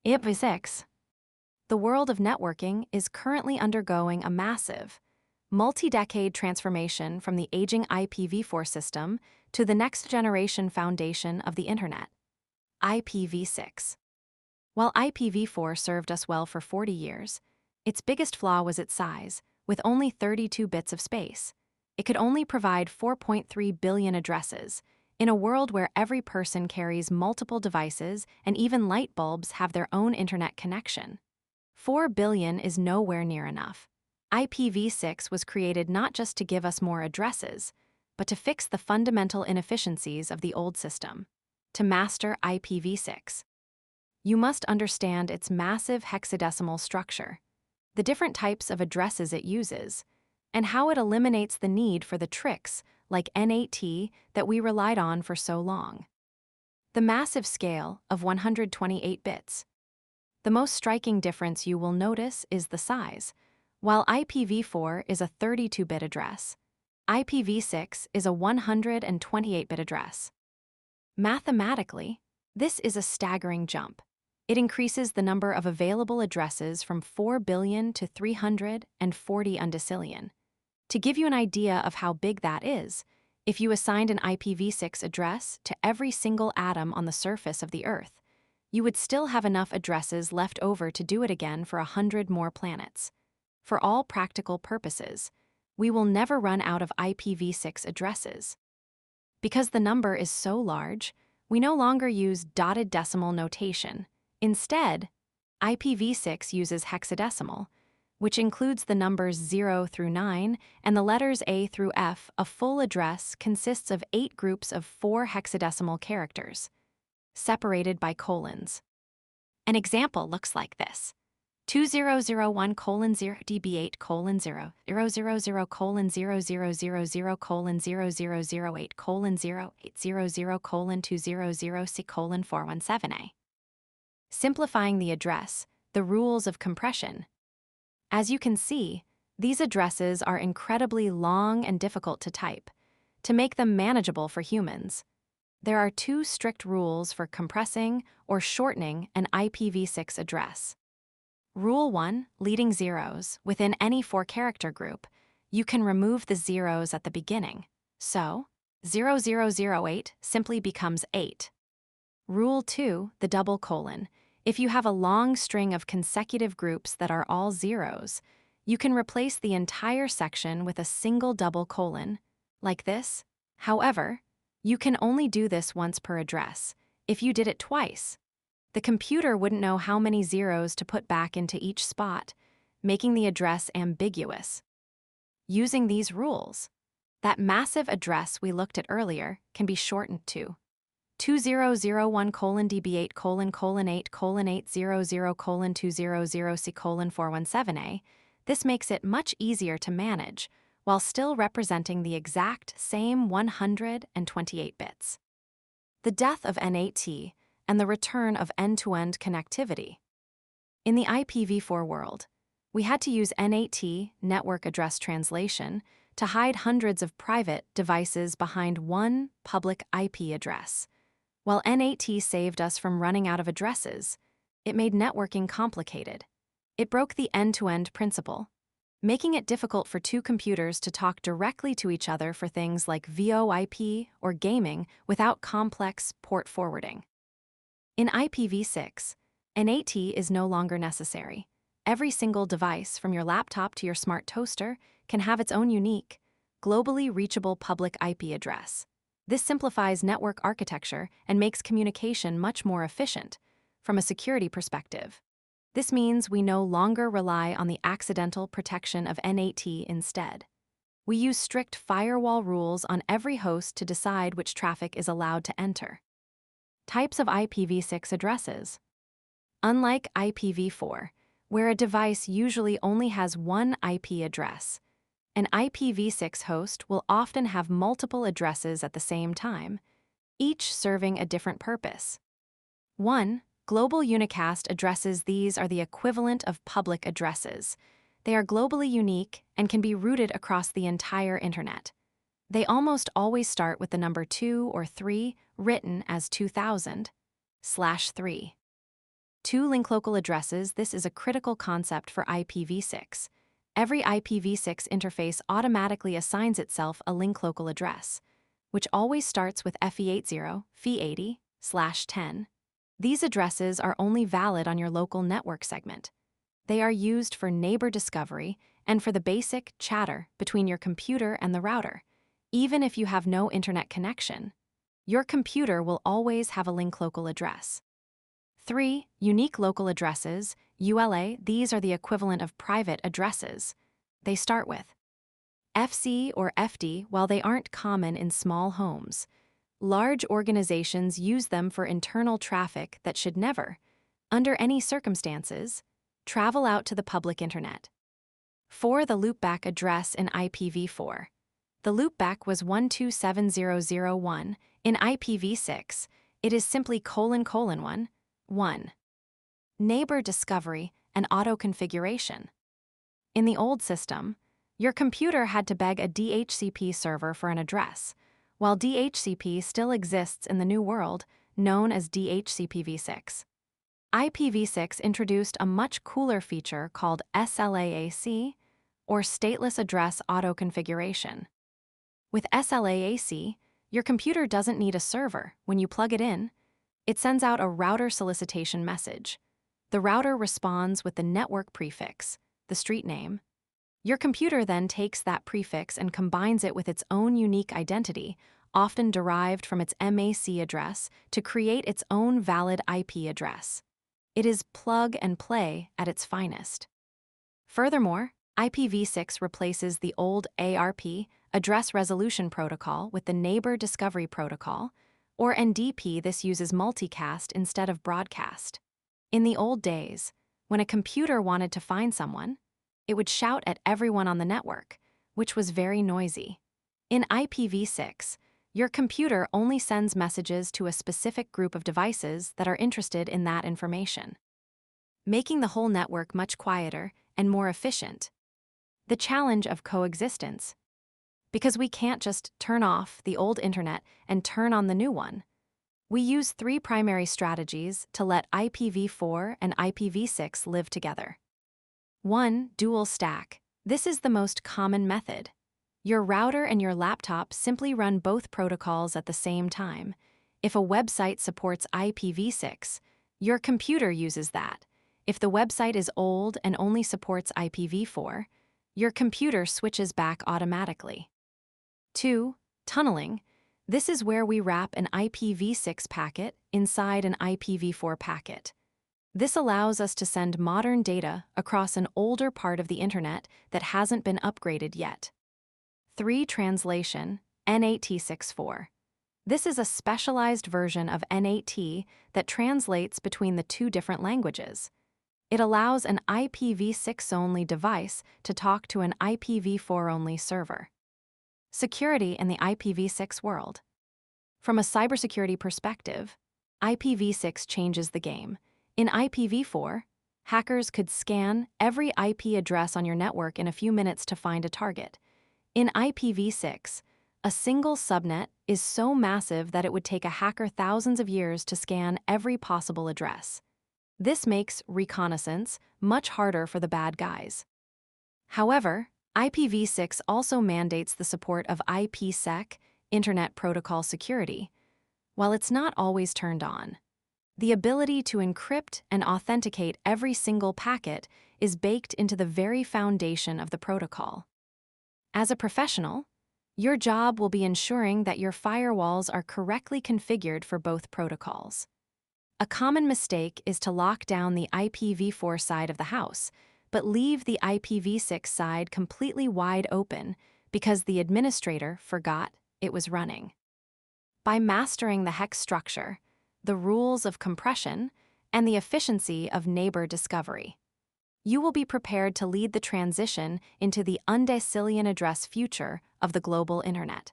IPv6. The world of networking is currently undergoing a massive, multi-decade transformation from the aging IPv4 system to the next-generation foundation of the Internet, IPv6. While IPv4 served us well for 40 years, its biggest flaw was its size, with only 32 bits of space. It could only provide 4.3 billion addresses, in a world where every person carries multiple devices and even light bulbs have their own internet connection. 4 billion is nowhere near enough. IPv6 was created not just to give us more addresses, but to fix the fundamental inefficiencies of the old system. To master IPv6, you must understand its massive hexadecimal structure, the different types of addresses it uses, and how it eliminates the need for the tricks like N8T that we relied on for so long. The massive scale of 128 bits. The most striking difference you will notice is the size. While IPv4 is a 32-bit address, IPv6 is a 128-bit address. Mathematically, this is a staggering jump. It increases the number of available addresses from 4 billion to 340 undecillion. To give you an idea of how big that is, if you assigned an IPv6 address to every single atom on the surface of the Earth, you would still have enough addresses left over to do it again for 100 more planets. For all practical purposes, we will never run out of IPv6 addresses. Because the number is so large, we no longer use dotted decimal notation. Instead, IPv6 uses hexadecimal, which includes the numbers 0 through 9 and the letters A through F. A full address consists of 8 groups of 4 hexadecimal characters, separated by colons. An example looks like this: 2001:0 db8:0 000:0008:080:080:417a. Simplifying the address, the rules of compression. As you can see, these addresses are incredibly long and difficult to type. To make them manageable for humans, there are 2 strict rules for compressing or shortening an IPv6 address. Rule 1, leading zeros. Within any 4-character group, you can remove the zeros at the beginning. So, 0008 simply becomes 8. Rule 2, the double colon. If you have a long string of consecutive groups that are all zeros, you can replace the entire section with a single double colon, like this. However, you can only do this once per address. If you did it twice, the computer wouldn't know how many zeros to put back into each spot, making the address ambiguous. Using these rules, that massive address we looked at earlier can be shortened to 2001:db8:8:800:200C:417a. This makes it much easier to manage, while still representing the exact same 128 bits. The death of N8T and the return of end-to-end connectivity. In the IPv4 world, we had to use N8T, network address translation, to hide hundreds of private devices behind one public IP address. While N8T saved us from running out of addresses, it made networking complicated. It broke the end-to-end principle, making it difficult for 2 computers to talk directly to each other for things like VoIP or gaming without complex port forwarding. In IPv6, N8T is no longer necessary. Every single device, from your laptop to your smart toaster, can have its own unique, globally reachable public IP address. This simplifies network architecture and makes communication much more efficient. From a security perspective, this means we no longer rely on the accidental protection of N8T instead. We use strict firewall rules on every host to decide which traffic is allowed to enter. Types of IPv6 addresses. Unlike IPv4, where a device usually only has one IP address, an IPv6 host will often have multiple addresses at the same time, each serving a different purpose. 1. Global unicast addresses. These are the equivalent of public addresses. They are globally unique and can be routed across the entire Internet. They almost always start with the number 2 or 3, written as 2000/3. 2 link local addresses. This is a critical concept for IPv6. Every IPv6 interface automatically assigns itself a link local address, which always starts with FE80, FE80/10. These addresses are only valid on your local network segment. They are used for neighbor discovery and for the basic chatter between your computer and the router. Even if you have no internet connection, your computer will always have a link local address. 3. Unique local addresses, ULA. These are the equivalent of private addresses. They start with FC or FD. While they aren't common in small homes, large organizations use them for internal traffic that should never, under any circumstances, travel out to the public internet. 4. The loopback address in IPv4. The loopback was 127.0.0.1. In IPv6, it is simply : 1. Neighbor discovery and auto-configuration. In the old system, your computer had to beg a DHCP server for an address, while DHCP still exists in the new world, known as DHCPv6. IPv6 introduced a much cooler feature called SLAAC, or Stateless Address Auto-Configuration. With SLAAC, your computer doesn't need a server. When you plug it in, it sends out a router solicitation message. The router responds with the network prefix, the street name. Your computer then takes that prefix and combines it with its own unique identity, often derived from its MAC address, to create its own valid IP address. It is plug and play at its finest. Furthermore, IPv6 replaces the old ARP, Address Resolution Protocol, with the Neighbor Discovery Protocol, or NDP. This uses multicast instead of broadcast. In the old days, when a computer wanted to find someone, it would shout at everyone on the network, which was very noisy. In IPv6, your computer only sends messages to a specific group of devices that are interested in that information, making the whole network much quieter and more efficient. The challenge of coexistence. Because we can't just turn off the old internet and turn on the new one, we use 3 primary strategies to let IPv4 and IPv6 live together. 1. Dual stack. This is the most common method. Your router and your laptop simply run both protocols at the same time. If a website supports IPv6, your computer uses that. If the website is old and only supports IPv4, your computer switches back automatically. 2. Tunneling. This is where we wrap an IPv6 packet inside an IPv4 packet. This allows us to send modern data across an older part of the internet that hasn't been upgraded yet. 3. Translation, N8T64. This is a specialized version of N8T that translates between the 2 different languages. It allows an IPv6-only device to talk to an IPv4-only server. Security in the IPv6 world. From a cybersecurity perspective, IPv6 changes the game. In IPv4, hackers could scan every IP address on your network in a few minutes to find a target. In IPv6, a single subnet is so massive that it would take a hacker thousands of years to scan every possible address. This makes reconnaissance much harder for the bad guys. However, IPv6 also mandates the support of IPsec, Internet Protocol Security. While it's not always turned on, the ability to encrypt and authenticate every single packet is baked into the very foundation of the protocol. As a professional, your job will be ensuring that your firewalls are correctly configured for both protocols. A common mistake is to lock down the IPv4 side of the house, but leave the IPv6 side completely wide open because the administrator forgot it was running. By mastering the hex structure, the rules of compression, and the efficiency of neighbor discovery, you will be prepared to lead the transition into the undecillion address future of the global internet.